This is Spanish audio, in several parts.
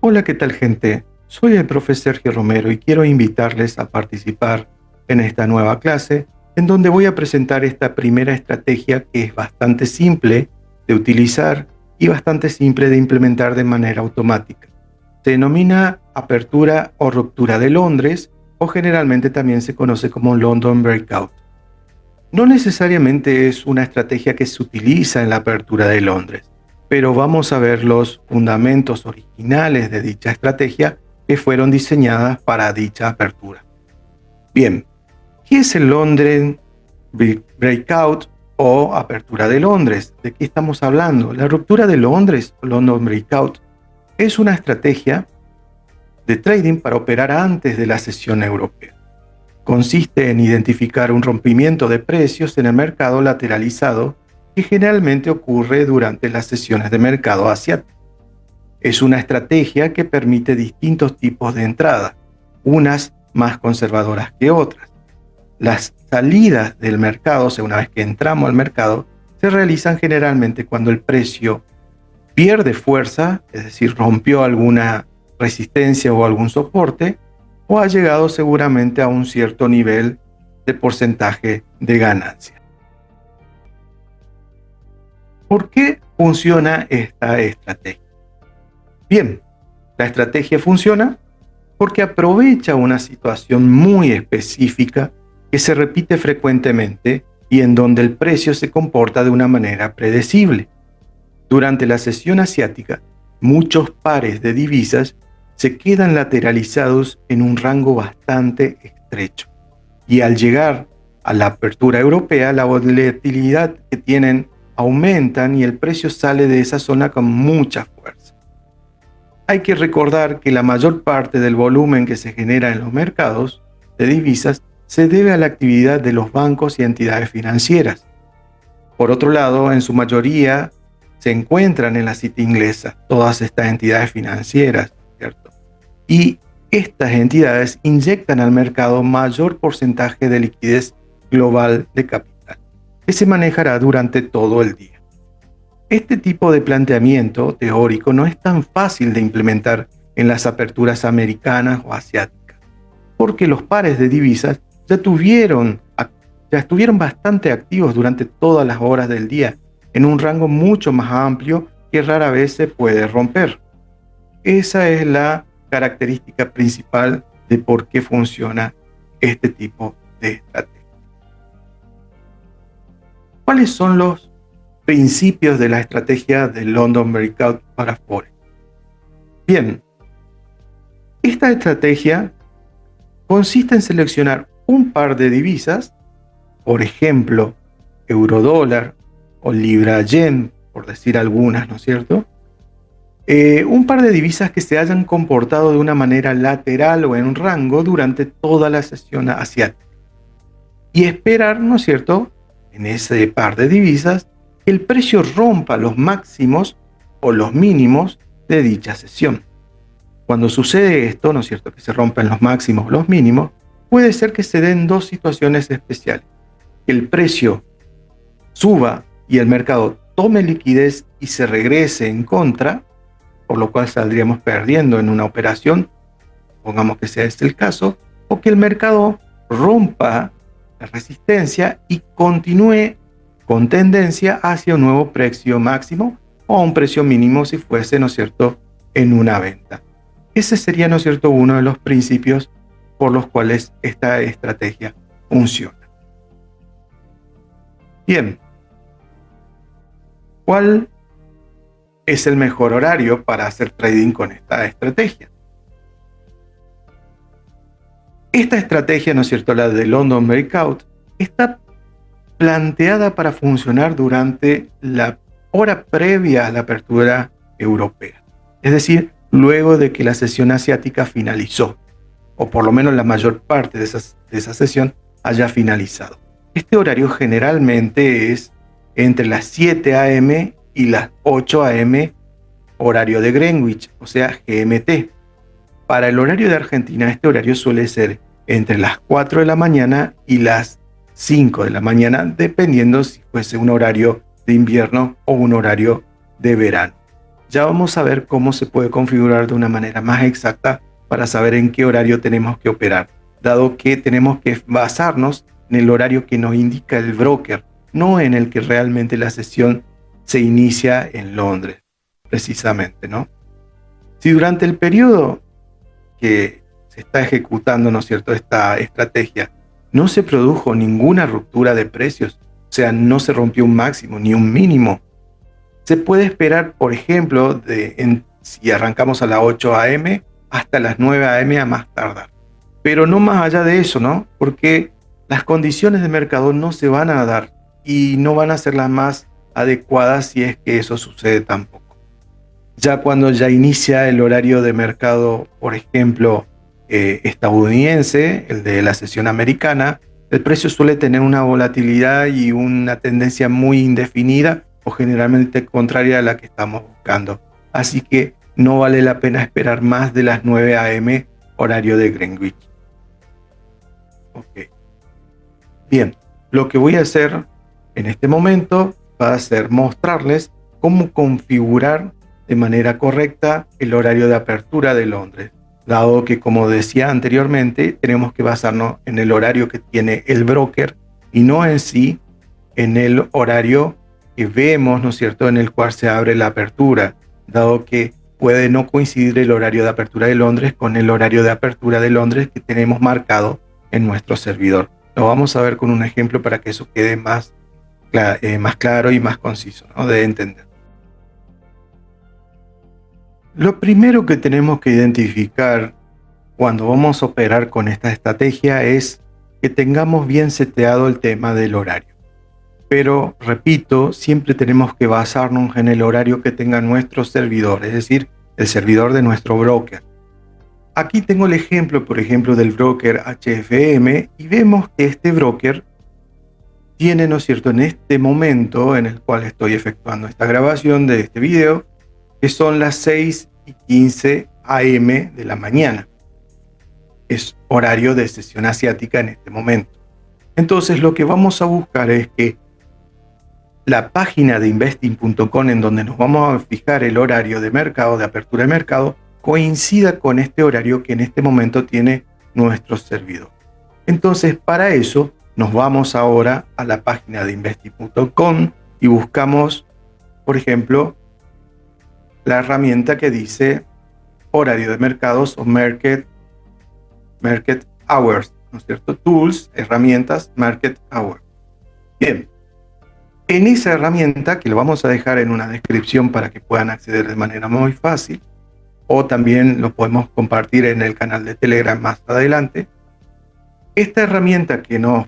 Hola, ¿qué tal, gente? Soy el profe Sergio Romero y quiero invitarles a participar en esta nueva clase en donde voy a presentar esta primera estrategia que es bastante simple de utilizar y bastante simple de implementar de manera automática. Se denomina apertura o ruptura de Londres, o generalmente también se conoce como London Breakout. No necesariamente es una estrategia que se utiliza en la apertura de Londres, pero vamos a ver los fundamentos originales de dicha estrategia que fueron diseñadas para dicha apertura. Bien, ¿qué es el London Breakout o apertura de Londres? ¿De qué estamos hablando? La ruptura de Londres o London Breakout es una estrategia de trading para operar antes de la sesión europea. Consiste en identificar un rompimiento de precios en el mercado lateralizado que generalmente ocurre durante las sesiones de mercado asiático. Es una estrategia que permite distintos tipos de entrada, unas más conservadoras que otras. Las salidas del mercado, o sea, una vez que entramos al mercado, se realizan generalmente cuando el precio pierde fuerza, es decir, rompió alguna resistencia o algún soporte, o ha llegado seguramente a un cierto nivel de porcentaje de ganancia. ¿Por qué funciona esta estrategia? Bien, la estrategia funciona porque aprovecha una situación muy específica que se repite frecuentemente y en donde el precio se comporta de una manera predecible. Durante la sesión asiática, muchos pares de divisas se quedan lateralizados en un rango bastante estrecho. Y al llegar a la apertura europea, la volatilidad que tienen aumentan y el precio sale de esa zona con mucha fuerza. Hay que recordar que la mayor parte del volumen que se genera en los mercados de divisas se debe a la actividad de los bancos y entidades financieras. Por otro lado, en su mayoría se encuentran en la City inglesa, todas estas entidades financieras, ¿cierto? Y estas entidades inyectan al mercado mayor porcentaje de liquidez global de capital, que se manejará durante todo el día. Este tipo de planteamiento teórico no es tan fácil de implementar en las aperturas americanas o asiáticas, porque los pares de divisas ya estuvieron bastante activos durante todas las horas del día, en un rango mucho más amplio que rara vez se puede romper. Esa es la característica principal de por qué funciona este tipo de estrategia. ¿Cuáles son los principios de la estrategia de London Breakout para Forex? Bien, esta estrategia consiste en seleccionar un par de divisas, por ejemplo, euro-dólar o libra-yen, por decir algunas, ¿no es cierto? Un par de divisas que se hayan comportado de una manera lateral o en rango durante toda la sesión asiática. Y esperar, ¿no es cierto?, en ese par de divisas, que el precio rompa los máximos o los mínimos de dicha sesión. Cuando sucede esto, ¿no es cierto?, que se rompen los máximos o los mínimos, puede ser que se den dos situaciones especiales. Que el precio suba y el mercado tome liquidez y se regrese en contra, por lo cual saldríamos perdiendo en una operación, pongamos que sea este el caso, o que el mercado rompa la resistencia y continúe con tendencia hacia un nuevo precio máximo o un precio mínimo si fuese, ¿no es cierto?, en una venta. Ese sería, ¿no es cierto?, uno de los principios por los cuales esta estrategia funciona. Bien, ¿cuál es el mejor horario para hacer trading con esta estrategia? Esta estrategia, ¿no es cierto?, la de London Breakout, está planteada para funcionar durante la hora previa a la apertura europea. Es decir, luego de que la sesión asiática finalizó, o por lo menos la mayor parte de esa sesión haya finalizado. Este horario generalmente es entre las 7 a.m. y las 8 a.m. horario de Greenwich, o sea, GMT. Para el horario de Argentina, este horario suele ser entre las 4 de la mañana y las 5 de la mañana, dependiendo si fuese un horario de invierno o un horario de verano. Ya vamos a ver cómo se puede configurar de una manera más exacta para saber en qué horario tenemos que operar, dado que tenemos que basarnos en el horario que nos indica el broker, no en el que realmente la sesión se inicia en Londres, precisamente, ¿no? Si durante el periodo que se está ejecutando, ¿no es cierto?, esta estrategia, no se produjo ninguna ruptura de precios, o sea, no se rompió un máximo ni un mínimo, se puede esperar, por ejemplo, si arrancamos a las 8 a.m. hasta las 9 a.m. a más tardar. Pero no más allá de eso, ¿no? Porque las condiciones de mercado no se van a dar y no van a ser las más adecuadas si es que eso sucede tampoco. Ya cuando ya inicia el horario de mercado, por ejemplo, estadounidense, el de la sesión americana, el precio suele tener una volatilidad y una tendencia muy indefinida o generalmente contraria a la que estamos buscando. Así que no vale la pena esperar más de las 9 a.m. horario de Greenwich. Ok. Bien, lo que voy a hacer en este momento va a ser mostrarles cómo configurar de manera correcta el horario de apertura de Londres, dado que, como decía anteriormente, tenemos que basarnos en el horario que tiene el broker y no en sí en el horario que vemos, ¿no es cierto?, en el cual se abre la apertura, dado que puede no coincidir el horario de apertura de Londres con el horario de apertura de Londres que tenemos marcado en nuestro servidor. Lo vamos a ver con un ejemplo para que eso quede más claro y más conciso, ¿no?, de entender. Lo primero que tenemos que identificar cuando vamos a operar con esta estrategia es que tengamos bien seteado el tema del horario. Pero, repito, siempre tenemos que basarnos en el horario que tenga nuestro servidor, es decir, el servidor de nuestro broker. Aquí tengo el ejemplo, por ejemplo, del broker HFM y vemos que este broker tiene, ¿no es cierto?, en este momento en el cual estoy efectuando esta grabación de este video, que son las 6:15 a.m. de la mañana. Es horario de sesión asiática en este momento. Entonces, lo que vamos a buscar es que la página de investing.com, en donde nos vamos a fijar el horario de mercado, de apertura de mercado, coincida con este horario que en este momento tiene nuestro servidor. Entonces, para eso, nos vamos ahora a la página de investing.com y buscamos, por ejemplo, la herramienta que dice horario de mercados o Market Hours, ¿no es cierto? Tools, herramientas, Market Hours. Bien. En esa herramienta, que lo vamos a dejar en una descripción para que puedan acceder de manera muy fácil, o también lo podemos compartir en el canal de Telegram más adelante, esta herramienta que nos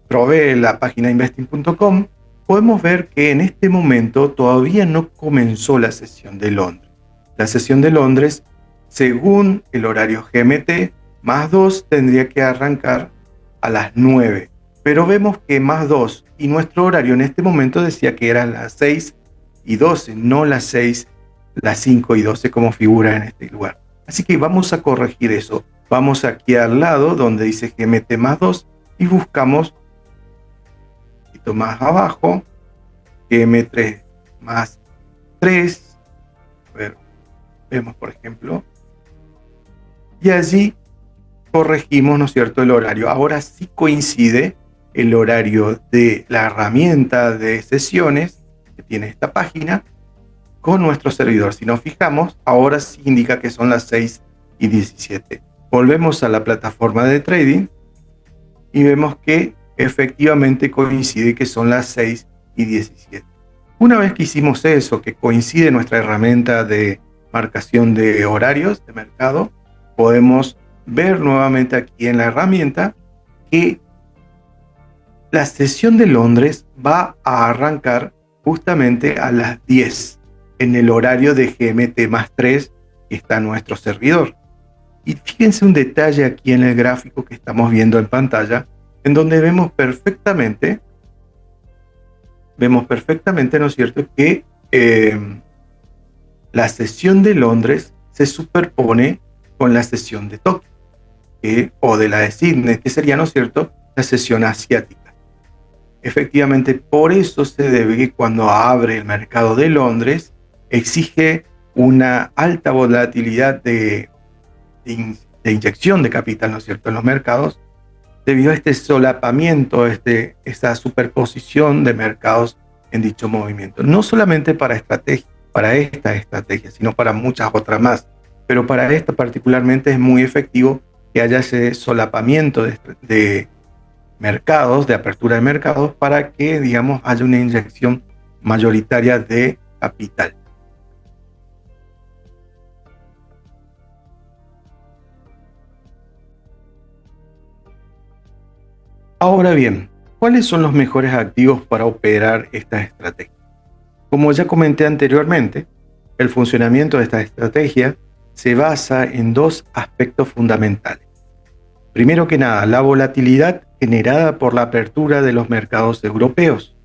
provee la página investing.com, podemos ver que en este momento todavía no comenzó la sesión de Londres. La sesión de Londres, según el horario GMT, +2 tendría que arrancar a las 9. Pero vemos que +2 y nuestro horario en este momento decía que eran las 6:12, no las 5:12 como figura en este lugar. Así que vamos a corregir eso. Vamos aquí al lado donde dice GMT +2 y buscamos un poquito más abajo GM3 +3. A ver, vemos por ejemplo. Y allí corregimos, ¿no es cierto?, el horario. Ahora sí coincide el horario de la herramienta de sesiones que tiene esta página con nuestro servidor. Si nos fijamos, ahora sí indica que son las 6:17. Volvemos a la plataforma de trading y vemos que efectivamente coincide que son las 6:17. Una vez que hicimos eso, que coincide nuestra herramienta de marcación de horarios de mercado, podemos ver nuevamente aquí en la herramienta que la sesión de Londres va a arrancar justamente a las 10 en el horario de GMT +3 que está en nuestro servidor. Y fíjense un detalle aquí en el gráfico que estamos viendo en pantalla, en donde vemos perfectamente, ¿no es cierto?, que la sesión de Londres se superpone con la sesión de Tokio, o de la de Sydney, que sería, ¿no es cierto?, la sesión asiática. Efectivamente, por eso se debe que cuando abre el mercado de Londres, exige una alta volatilidad de inyección de capital, ¿no es cierto?, en los mercados, debido a este solapamiento, esta superposición de mercados en dicho movimiento. No solamente para esta estrategia, sino para muchas otras más. Pero para esta particularmente es muy efectivo que haya ese solapamiento de mercados, de apertura de mercados, para que, digamos, haya una inyección mayoritaria de capital. Ahora bien, ¿cuáles son los mejores activos para operar esta estrategia? Como ya comenté anteriormente, el funcionamiento de esta estrategia se basa en dos aspectos fundamentales. Primero que nada, la volatilidad generada por la apertura de los mercados europeos.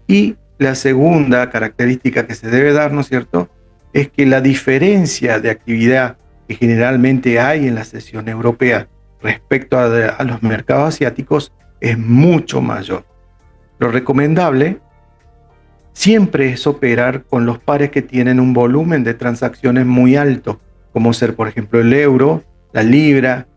Y la segunda característica que se debe dar, ¿no es cierto?, es que la diferencia de actividad que generalmente hay en la sesión europea respecto a los mercados asiáticos es mucho mayor. Lo recomendable siempre es operar con los pares que tienen un volumen de transacciones muy alto, como ser, por ejemplo, el euro, la libra,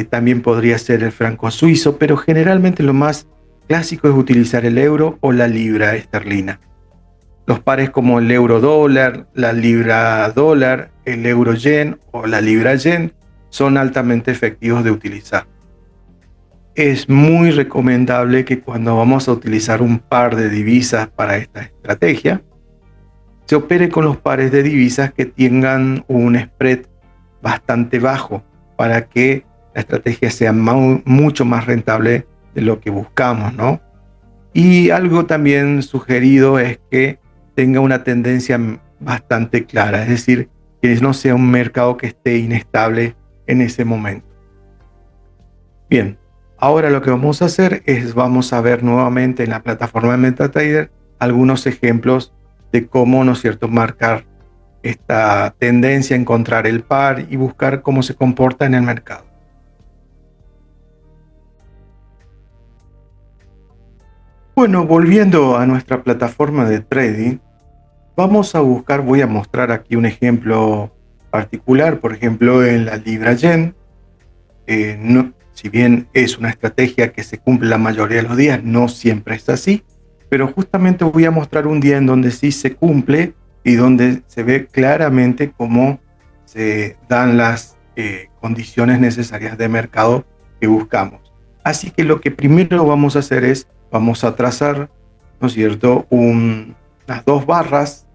también podría ser el franco suizo, pero generalmente lo más clásico es utilizar el euro o la libra esterlina. Los pares como el euro dólar, la libra dólar, el euro yen o la libra yen son altamente efectivos de utilizar. Es muy recomendable que cuando vamos a utilizar un par de divisas para esta estrategia, se opere con los pares de divisas que tengan un spread bastante bajo para que la estrategia sea mucho más rentable de lo que buscamos, ¿no? Y algo también sugerido es que tenga una tendencia bastante clara, es decir, que no sea un mercado que esté inestable en ese momento. Bien, ahora lo que vamos a hacer es vamos a ver nuevamente en la plataforma de MetaTrader algunos ejemplos de cómo, ¿no es cierto?, marcar esta tendencia, encontrar el par y buscar cómo se comporta en el mercado. Bueno, volviendo a nuestra plataforma de trading, vamos a buscar, voy a mostrar aquí un ejemplo particular, por ejemplo en la libra yen. Si bien es una estrategia que se cumple la mayoría de los días, no siempre es así, pero justamente voy a mostrar un día en donde sí se cumple y donde se ve claramente cómo se dan las condiciones necesarias de mercado que buscamos. Así que lo que primero vamos a hacer es, vamos a trazar, ¿no es cierto?, las dos barras,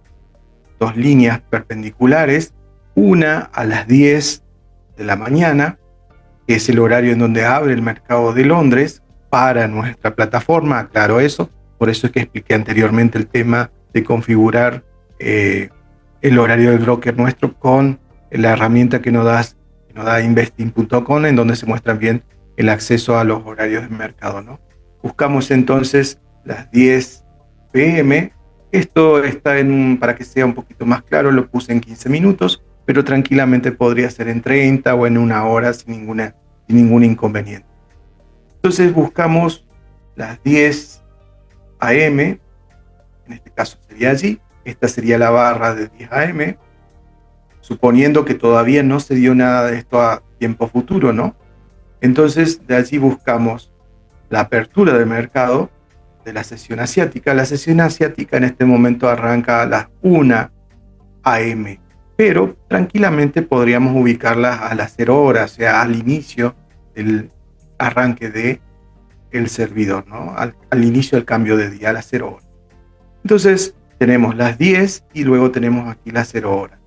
dos líneas perpendiculares, una a las 10 de la mañana, que es el horario en donde abre el mercado de Londres para nuestra plataforma, aclaro eso, por eso es que expliqué anteriormente el tema de configurar el horario del broker nuestro con la herramienta que nos da investing.com, en donde se muestra bien el acceso a los horarios de mercado, ¿no? Buscamos entonces las 10 p.m. Esto está para que sea un poquito más claro, lo puse en 15 minutos, pero tranquilamente podría ser en 30 o en una hora sin ningún inconveniente. Entonces buscamos las 10 a.m., en este caso sería allí, esta sería la barra de 10 a.m., suponiendo que todavía no se dio nada de esto a tiempo futuro, ¿no? Entonces de allí buscamos la apertura de mercado de la sesión asiática. La sesión asiática en este momento arranca a las 1 a.m., pero tranquilamente podríamos ubicarla a las 0 horas, o sea, al inicio del arranque del servidor, ¿no? Al inicio del cambio de día, a las 0 horas. Entonces tenemos las 10 y luego tenemos aquí las 0 horas.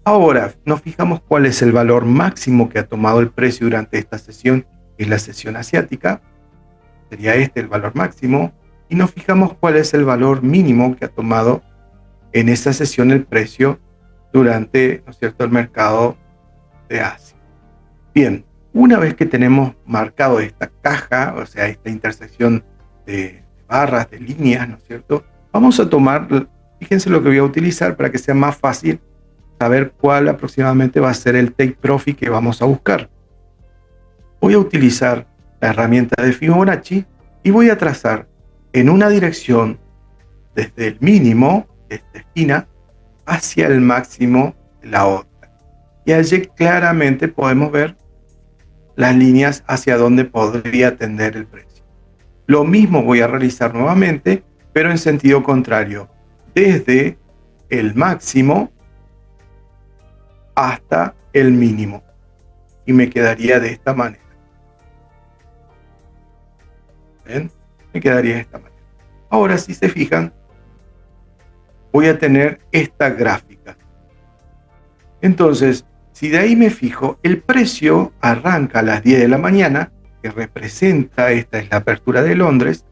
Ahora nos fijamos cuál es el valor máximo que ha tomado el precio durante esta sesión, que es la sesión asiática. Sería este el valor máximo. Y nos fijamos cuál es el valor mínimo que ha tomado en esta sesión el precio durante, ¿no es cierto?, el mercado de Asia. Bien, una vez que tenemos marcado esta caja, o sea, esta intersección de barras, de líneas, ¿no es cierto?, vamos a tomar, fíjense lo que voy a utilizar para que sea más fácil saber cuál aproximadamente va a ser el take profit que vamos a buscar. Voy a utilizar la herramienta de Fibonacci y voy a trazar en una dirección desde el mínimo, de esta esquina, hacia el máximo de la otra. Y allí claramente podemos ver las líneas hacia donde podría tender el precio. Lo mismo voy a realizar nuevamente, pero en sentido contrario, desde el máximo hasta el mínimo. Y me quedaría de esta manera. ¿Ven? Me quedaría de esta manera. Ahora, si se fijan, voy a tener esta gráfica. Entonces, si de ahí me fijo, el precio arranca a las 10 de la mañana, que representa, esta es la apertura de Londres,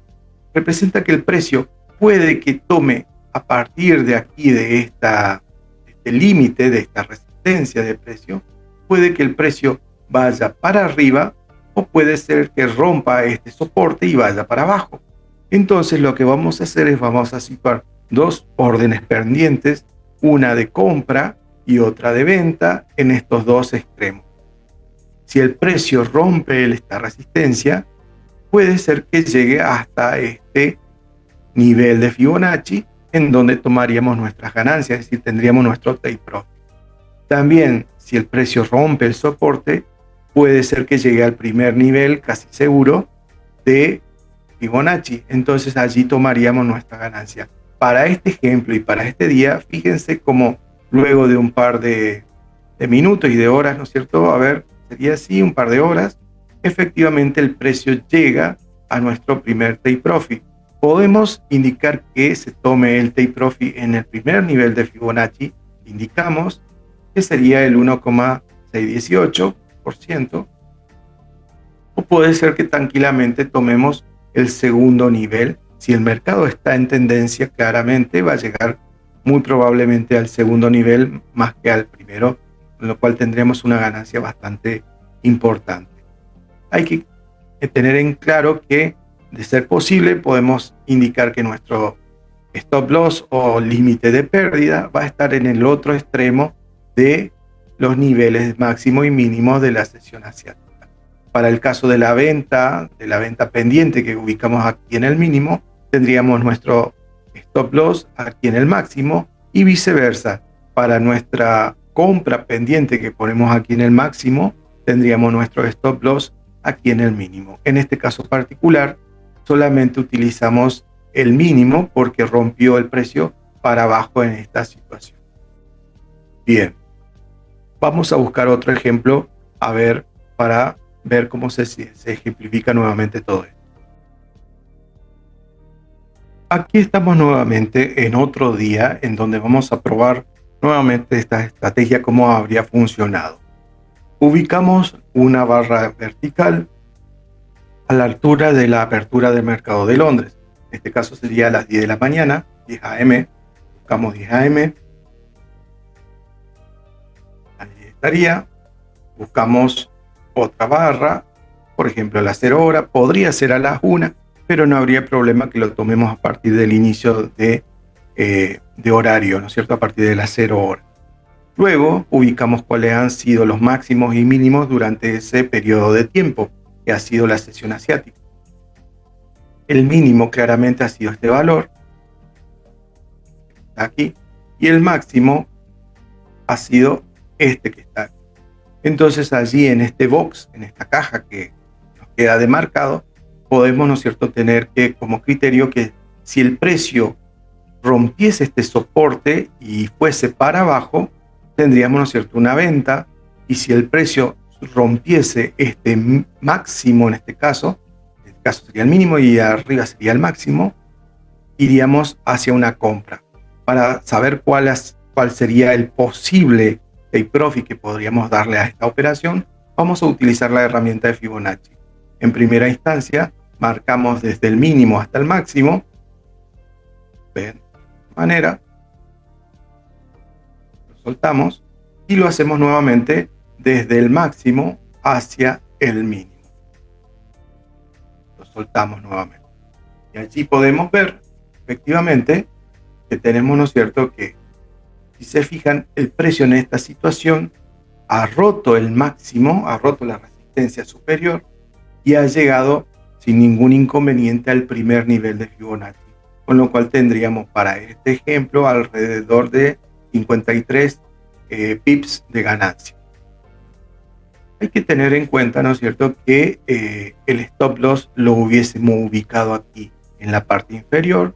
representa que el precio puede que tome a partir de aquí, de este límite, de esta resistencia de precio, puede que el precio vaya para arriba o puede ser que rompa este soporte y vaya para abajo. Entonces lo que vamos a hacer es vamos a situar dos órdenes pendientes, una de compra y otra de venta en estos dos extremos. Si el precio rompe esta resistencia, puede ser que llegue hasta este nivel de Fibonacci en donde tomaríamos nuestras ganancias, es decir, tendríamos nuestro take profit. También, si el precio rompe el soporte, puede ser que llegue al primer nivel, casi seguro, de Fibonacci. Entonces allí tomaríamos nuestra ganancia. Para este ejemplo y para este día, fíjense cómo luego de un par de minutos y de horas, ¿no es cierto? A ver, sería así, un par de horas, efectivamente el precio llega a nuestro primer take profit. Podemos indicar que se tome el take profit en el primer nivel de Fibonacci, indicamos que sería el 1,618%, o puede ser que tranquilamente tomemos el segundo nivel. Si el mercado está en tendencia, claramente va a llegar muy probablemente al segundo nivel más que al primero, con lo cual tendremos una ganancia bastante importante. Hay que tener en claro que, de ser posible, podemos indicar que nuestro stop loss o límite de pérdida va a estar en el otro extremo de los niveles máximo y mínimo de la sesión asiática. Para el caso de la venta pendiente que ubicamos aquí en el mínimo, tendríamos nuestro stop loss aquí en el máximo y viceversa. Para nuestra compra pendiente que ponemos aquí en el máximo, tendríamos nuestro stop loss aquí en el mínimo. En este caso particular, solamente utilizamos el mínimo porque rompió el precio para abajo en esta situación. Bien, vamos a buscar otro ejemplo, a ver, para ver cómo se ejemplifica nuevamente todo esto. Aquí estamos nuevamente en otro día en donde vamos a probar nuevamente esta estrategia, cómo habría funcionado. Ubicamos una barra vertical a la altura de la apertura del mercado de Londres. En este caso sería a las 10 de la mañana, 10 AM. Buscamos 10 AM. Allí estaría. Buscamos otra barra, por ejemplo a las 0 horas, podría ser a las 1, pero no habría problema que lo tomemos a partir del inicio de horario, ¿no es cierto? A partir de las 0 horas. Luego ubicamos cuáles han sido los máximos y mínimos durante ese periodo de tiempo, que ha sido la sesión asiática. El mínimo claramente ha sido este valor, está aquí, y el máximo ha sido este que está aquí. Entonces allí en este box, en esta caja que nos queda demarcado, podemos, ¿no es cierto?, tener que como criterio que si el precio rompiese este soporte y fuese para abajo, tendríamos, ¿no es cierto?, una venta, y si el precio rompiese este máximo, en este caso sería el mínimo y arriba sería el máximo, iríamos hacia una compra. Para saber cuál sería el posible take profit que podríamos darle a esta operación, vamos a utilizar la herramienta de Fibonacci. En primera instancia, marcamos desde el mínimo hasta el máximo. Ven, de esta manera. Lo soltamos y lo hacemos nuevamente desde el máximo hacia el mínimo. Lo soltamos nuevamente. Y allí podemos ver, efectivamente, que tenemos, ¿no es cierto?, que si se fijan, el precio en esta situación ha roto el máximo, ha roto la resistencia superior y ha llegado sin ningún inconveniente al primer nivel de Fibonacci, con lo cual tendríamos para este ejemplo alrededor de 53 pips de ganancia. Hay que tener en cuenta, ¿no es cierto?, que el stop loss lo hubiésemos ubicado aquí en la parte inferior,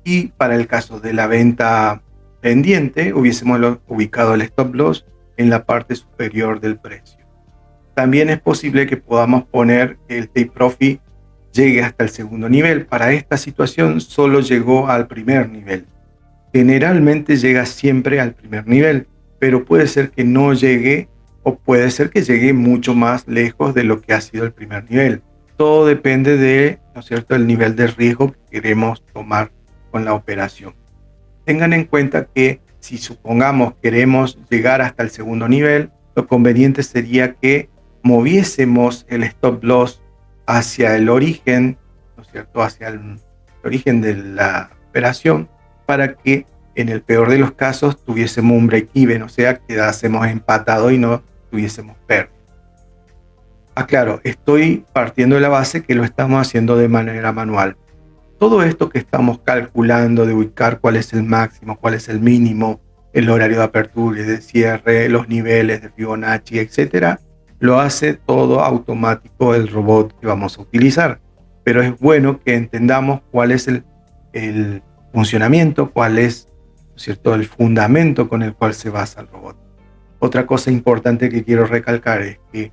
y para el caso de la venta pendiente hubiésemos ubicado el stop loss en la parte superior del precio. También es posible que podamos poner que el take profit llegue hasta el segundo nivel. Para esta situación solo llegó al primer nivel. Generalmente llega siempre al primer nivel, pero puede ser que no llegue, o puede ser que llegue mucho más lejos de lo que ha sido el primer nivel. Todo depende de, ¿no es cierto?, el nivel de riesgo que queremos tomar con la operación. Tengan en cuenta que si supongamos queremos llegar hasta el segundo nivel, lo conveniente sería que moviésemos el stop loss hacia el origen, ¿no es cierto?, hacia el origen de la operación, para que en el peor de los casos tuviésemos un break-even, o sea, quedásemos empatados y no tuviésemos pérdida. Aclaro, estoy partiendo de la base que lo estamos haciendo de manera manual. Todo esto que estamos calculando de ubicar cuál es el máximo, cuál es el mínimo, el horario de apertura y de cierre, los niveles de Fibonacci, etcétera, lo hace todo automático el robot que vamos a utilizar. Pero es bueno que entendamos cuál es el funcionamiento, cuál es, ¿cierto?, el fundamento con el cual se basa el robot. Otra cosa importante que quiero recalcar es que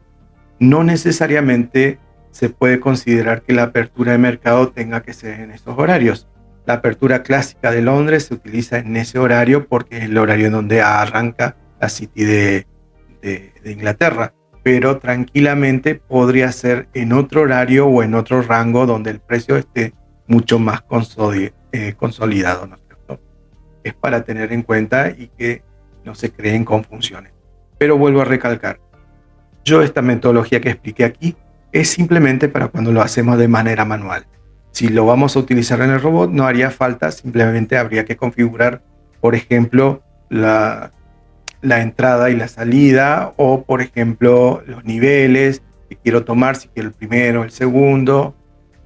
no necesariamente se puede considerar que la apertura de mercado tenga que ser en esos horarios. La apertura clásica de Londres se utiliza en ese horario porque es el horario en donde arranca la City de Inglaterra, pero tranquilamente podría ser en otro horario o en otro rango donde el precio esté mucho más consolidado, ¿no es cierto? Es para tener en cuenta y que no se creen confusiones. Pero vuelvo a recalcar, yo esta metodología que expliqué aquí es simplemente para cuando lo hacemos de manera manual. Si lo vamos a utilizar en el robot, no haría falta, simplemente habría que configurar, por ejemplo, la entrada y la salida, o por ejemplo, los niveles que quiero tomar, si quiero el primero, el segundo,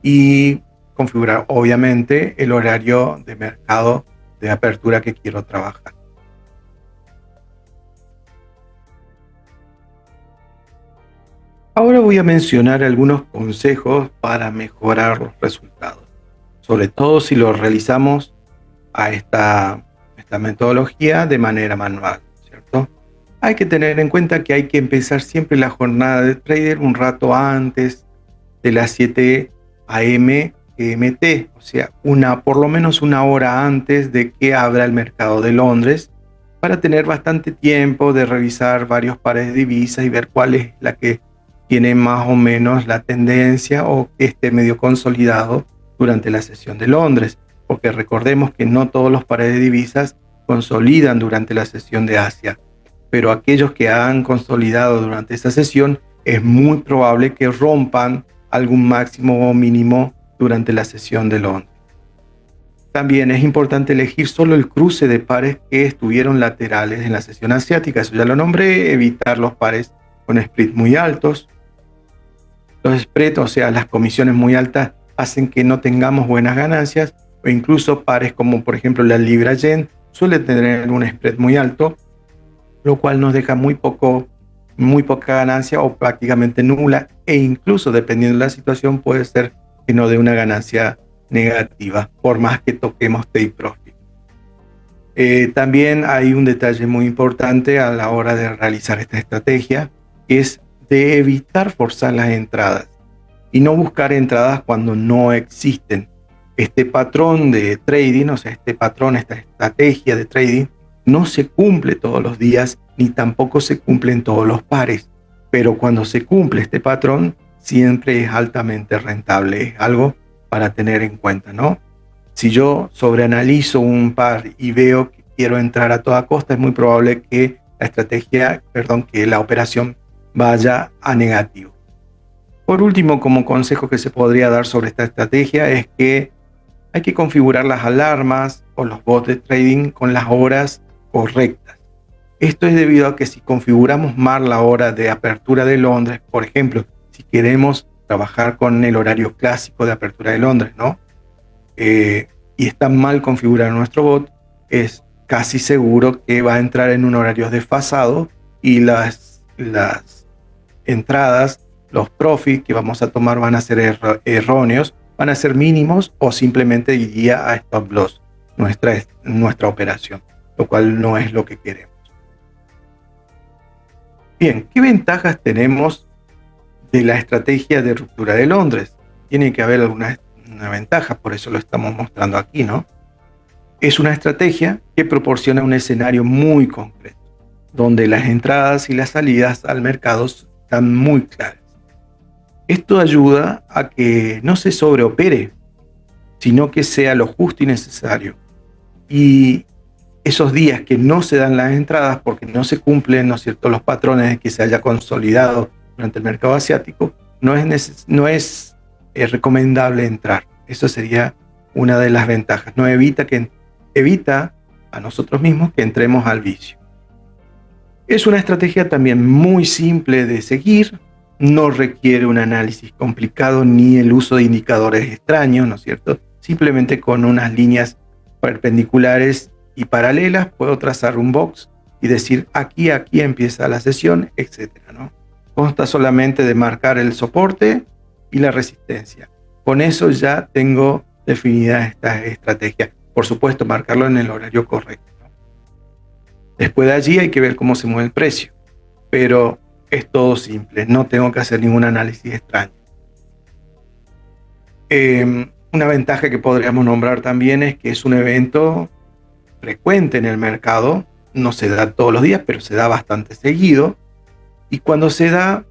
y configurar obviamente el horario de mercado de apertura que quiero trabajar. Ahora voy a mencionar algunos consejos para mejorar los resultados, sobre todo si lo realizamos a esta metodología de manera manual, ¿cierto? Hay que tener en cuenta que hay que empezar siempre la jornada de trader un rato antes de las 7 a.m. GMT, o sea, por lo menos una hora antes de que abra el mercado de Londres, para tener bastante tiempo de revisar varios pares de divisas y ver cuál es la que tiene más o menos la tendencia o que esté medio consolidado durante la sesión de Londres, porque recordemos que no todos los pares de divisas consolidan durante la sesión de Asia, pero aquellos que han consolidado durante esa sesión es muy probable que rompan algún máximo o mínimo durante la sesión de Londres. También es importante elegir solo el cruce de pares que estuvieron laterales en la sesión asiática, eso ya lo nombré, evitar los pares con spread muy altos. Los spreads, o sea, las comisiones muy altas, hacen que no tengamos buenas ganancias, o incluso pares como por ejemplo la libra yen suele tener un spread muy alto, lo cual nos deja muy poca ganancia o prácticamente nula, e incluso dependiendo de la situación puede ser que no dé una ganancia negativa por más que toquemos take profit. También hay un detalle muy importante a la hora de realizar esta estrategia, que es de evitar forzar las entradas y no buscar entradas cuando no existen. Este patrón de trading, o sea, esta estrategia de trading no se cumple todos los días ni tampoco se cumple en todos los pares, pero cuando se cumple este patrón siempre es altamente rentable. Es algo para tener en cuenta, ¿no? Si yo sobreanalizo un par y veo que quiero entrar a toda costa, es muy probable que que la operación vaya a negativo. Por último, como consejo que se podría dar sobre esta estrategia es que hay que configurar las alarmas o los bots de trading con las horas correctas. Esto es debido a que si configuramos mal la hora de apertura de Londres, por ejemplo, si queremos trabajar con el horario clásico de apertura de Londres, ¿no? Y está mal configurado nuestro bot, es casi seguro que va a entrar en un horario desfasado y las entradas, los profits que vamos a tomar van a ser erróneos, van a ser mínimos o simplemente iría a stop loss nuestra operación, lo cual no es lo que queremos. Bien, ¿qué ventajas tenemos de la estrategia de ruptura de Londres? Tiene que haber una ventaja, por eso lo estamos mostrando aquí, ¿no? Es una estrategia que proporciona un escenario muy concreto, donde las entradas y las salidas al mercado están muy claras. Esto ayuda a que no se sobreopere, sino que sea lo justo y necesario. Y esos días que no se dan las entradas porque no se cumplen, ¿no es cierto?, los patrones de que se haya consolidado durante el mercado asiático, no es recomendable entrar. Eso sería una de las ventajas. No evita a nosotros mismos que entremos al vicio. Es una estrategia también muy simple de seguir, no requiere un análisis complicado ni el uso de indicadores extraños, ¿no es cierto? Simplemente con unas líneas perpendiculares y paralelas puedo trazar un box y decir aquí empieza la sesión, etcétera, ¿no? Consta solamente de marcar el soporte y la resistencia. Con eso ya tengo definida esta estrategia. Por supuesto, marcarlo en el horario correcto, ¿no? Después de allí hay que ver cómo se mueve el precio, pero es todo simple, no tengo que hacer ningún análisis extraño. Una ventaja que podríamos nombrar también es que es un evento frecuente en el mercado, no se da todos los días, pero se da bastante seguido, y cuando se da,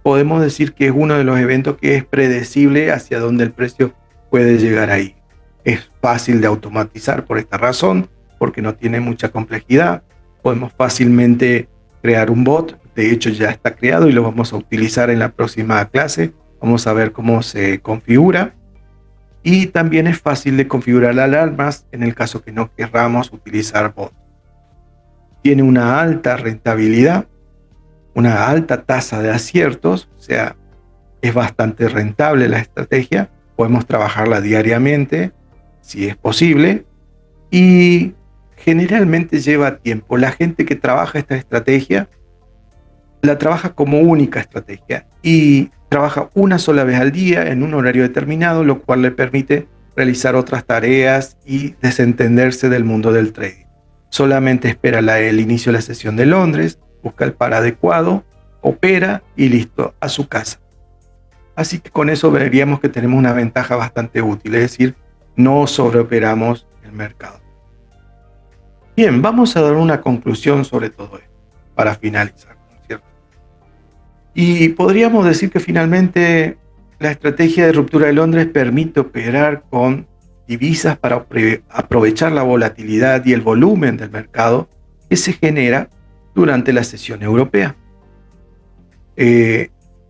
podemos decir que es uno de los eventos que es predecible hacia dónde el precio puede llegar ahí. Es fácil de automatizar por esta razón, porque no tiene mucha complejidad. Podemos fácilmente crear un bot, de hecho ya está creado y lo vamos a utilizar en la próxima clase. Vamos a ver cómo se configura. Y también es fácil de configurar alarmas en el caso que no querramos utilizar bot. Tiene una alta rentabilidad, una alta tasa de aciertos, o sea, es bastante rentable la estrategia. Podemos trabajarla diariamente, si es posible, y generalmente lleva tiempo. La gente que trabaja esta estrategia la trabaja como única estrategia y trabaja una sola vez al día en un horario determinado, lo cual le permite realizar otras tareas y desentenderse del mundo del trading. Solamente espera el inicio de la sesión de Londres, busca el par adecuado, opera y listo, a su casa. Así que con eso veríamos que tenemos una ventaja bastante útil, es decir, no sobreoperamos el mercado. Bien, vamos a dar una conclusión sobre todo esto para finalizar, ¿no es cierto? Y podríamos decir que finalmente la estrategia de ruptura de Londres permite operar con divisas para aprovechar la volatilidad y el volumen del mercado que se genera durante la sesión europea.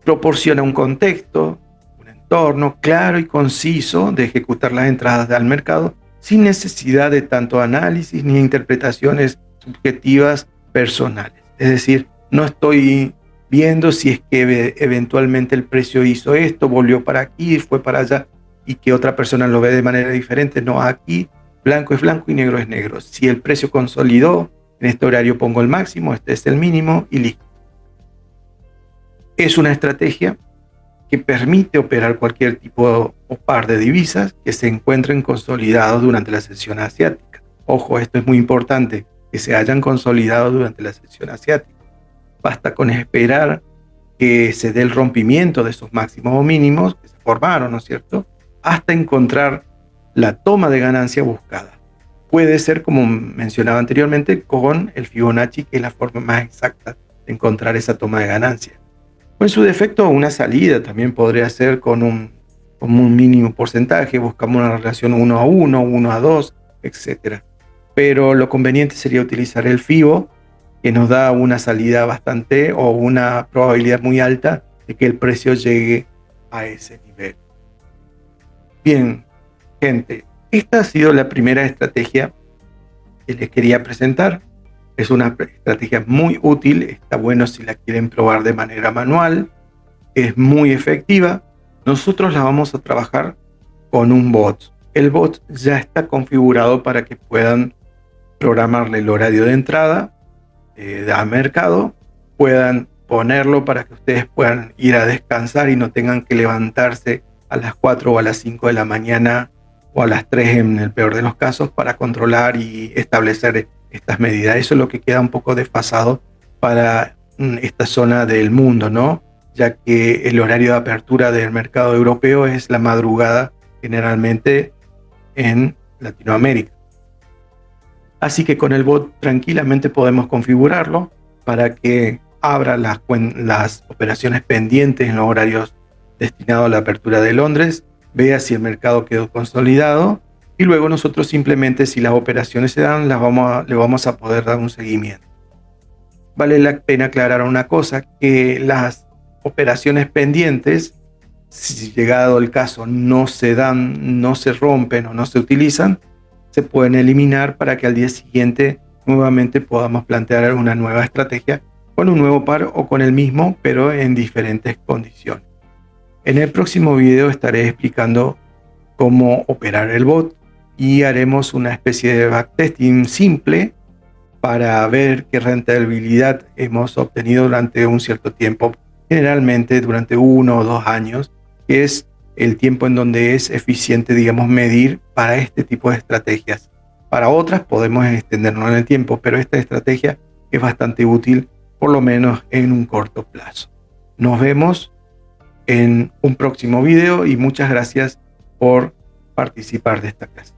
Proporciona un contexto, un entorno claro y conciso de ejecutar las entradas al mercado sin necesidad de tanto análisis ni interpretaciones subjetivas personales. Es decir, no estoy viendo si es que eventualmente el precio hizo esto, volvió para aquí, fue para allá y que otra persona lo ve de manera diferente. No, aquí blanco es blanco y negro es negro. Si el precio consolidó, en este horario pongo el máximo, este es el mínimo y listo. Es una estrategia que permite operar cualquier tipo o par de divisas que se encuentren consolidados durante la sesión asiática. Ojo, esto es muy importante, que se hayan consolidado durante la sesión asiática. Basta con esperar que se dé el rompimiento de esos máximos o mínimos que se formaron, ¿no es cierto?, hasta encontrar la toma de ganancia buscada. Puede ser, como mencionaba anteriormente, con el Fibonacci, que es la forma más exacta de encontrar esa toma de ganancia. O en su defecto, una salida también podría ser con un mínimo porcentaje, buscamos una relación 1 a 1, 1 a 2, etc. Pero lo conveniente sería utilizar el Fibo, que nos da una salida bastante o una probabilidad muy alta de que el precio llegue a ese nivel. Bien, gente, esta ha sido la primera estrategia que les quería presentar. Es una estrategia muy útil, está bueno si la quieren probar de manera manual, es muy efectiva. Nosotros la vamos a trabajar con un bot. El bot ya está configurado para que puedan programarle el horario de entrada al mercado, puedan ponerlo para que ustedes puedan ir a descansar y no tengan que levantarse a las 4 o a las 5 de la mañana o a las 3 en el peor de los casos para controlar y establecer estas medidas. Eso es lo que queda un poco desfasado para esta zona del mundo, ¿no? Ya que el horario de apertura del mercado europeo es la madrugada generalmente en Latinoamérica. Así que con el bot tranquilamente podemos configurarlo para que abra las operaciones pendientes en los horarios destinados a la apertura de Londres, vea si el mercado quedó consolidado y luego nosotros simplemente, si las operaciones se dan, le vamos a poder dar un seguimiento. Vale la pena aclarar una cosa, que las operaciones pendientes, si llegado el caso no se dan, no se rompen o no se utilizan, se pueden eliminar para que al día siguiente nuevamente podamos plantear una nueva estrategia con un nuevo par o con el mismo, pero en diferentes condiciones. En el próximo video estaré explicando cómo operar el bot y haremos una especie de backtesting simple para ver qué rentabilidad hemos obtenido durante un cierto tiempo, generalmente durante 1 o 2 años, que es el tiempo en donde es eficiente, digamos, medir para este tipo de estrategias. Para otras podemos extendernos en el tiempo, pero esta estrategia es bastante útil, por lo menos en un corto plazo. Nos vemos en un próximo video y muchas gracias por participar de esta clase.